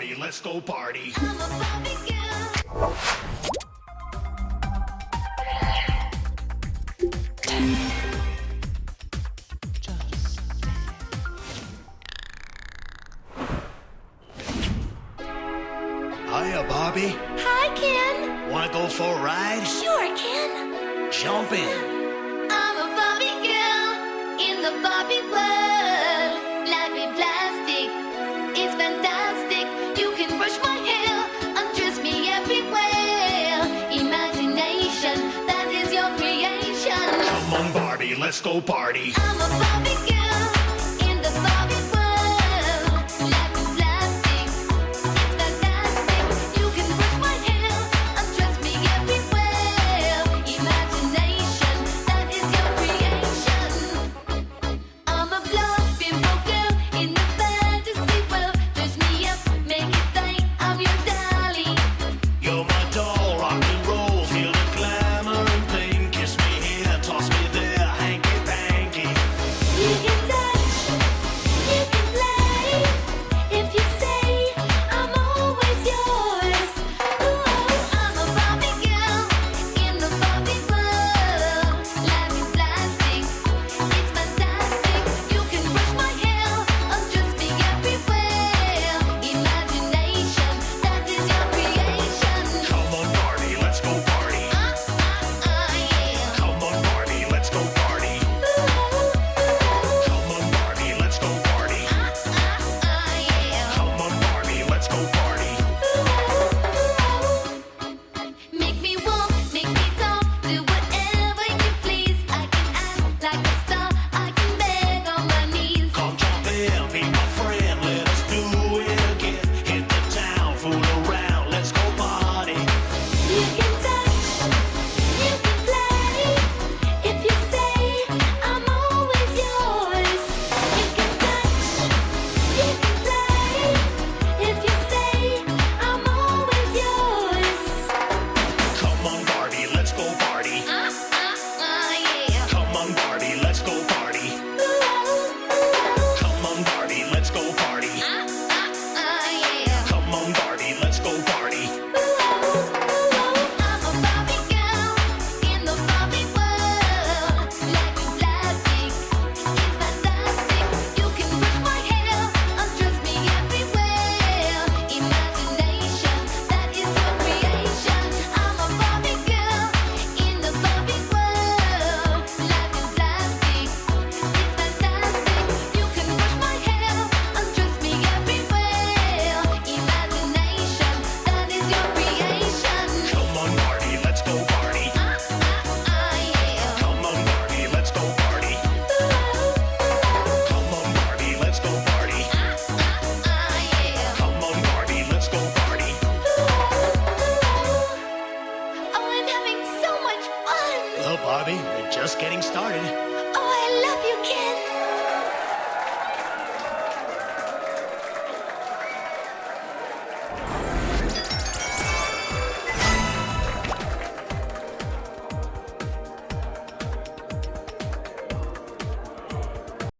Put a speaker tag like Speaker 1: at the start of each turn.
Speaker 1: Barbie, let's go party.
Speaker 2: I'm a Barbie girl.
Speaker 1: Hiya, Barbie.
Speaker 2: Hi, Ken.
Speaker 1: Wanna go for a ride?
Speaker 2: Sure, Ken.
Speaker 1: Jump in.
Speaker 2: I'm a Barbie girl in the Barbie world. Life in plastic is fantastic. You can brush my hair, undress me everywhere. Imagination, that is your creation.
Speaker 1: Come on, Barbie, let's go party.
Speaker 2: I'm a Barbie girl in the Barbie world. Life in plastic, it's fantastic. You can brush my hair, undress me everywhere. Imagination, that is your creation. I'm a fluffy girl in the fantasy world. Dress me up, make it tight. I'm your dolly.
Speaker 1: You're my doll, rock and roll. Feel the glamour and pain. Kiss me here, toss me there, hanky panky.
Speaker 2: You can touch, you can play. If you say I'm always yours. Ooh, I'm a Barbie girl in the Barbie world. Life in plastic, it's fantastic. You can brush my hair, undress me everywhere. Imagination, that is your creation.
Speaker 1: Come on, Barbie, let's go party.
Speaker 2: Yeah.
Speaker 1: Come on, Barbie, let's go party. Come on, Barbie, let's go party.
Speaker 2: Yeah.
Speaker 1: Come on, Barbie, let's go party.
Speaker 2: Make me walk, make me talk, do whatever you please. I can act like a star, I can beg on my knees.
Speaker 1: Come jump in, be my friend, let us do it again. Hit the town, fool around, let's go party.
Speaker 2: You can touch, you can play. If you say I'm always yours. You can touch, you can play. If you say I'm always yours.
Speaker 1: Come on, Barbie, let's go party.
Speaker 2: Yeah.
Speaker 1: Come on, Barbie, let's go party. Come on, Barbie, let's go party.
Speaker 2: Yeah.
Speaker 1: Come on, Barbie, let's go party.
Speaker 2: I'm a Barbie girl in the Barbie world. Life in plastic is fantastic. You can brush my hair, undress me everywhere. Imagination, that is your creation. I'm a Barbie girl in the Barbie world. Life in plastic is fantastic. You can brush my hair, undress me everywhere. Imagination, that is your creation.
Speaker 1: Come on, Barbie, let's go party.
Speaker 2: Yeah.
Speaker 1: Come on, Barbie, let's go party. Come on, Barbie, let's go party.
Speaker 2: Yeah.
Speaker 1: Come on, Barbie, let's go party.
Speaker 2: Oh, I'm having so much fun.
Speaker 1: Well, Barbie, we're just getting started.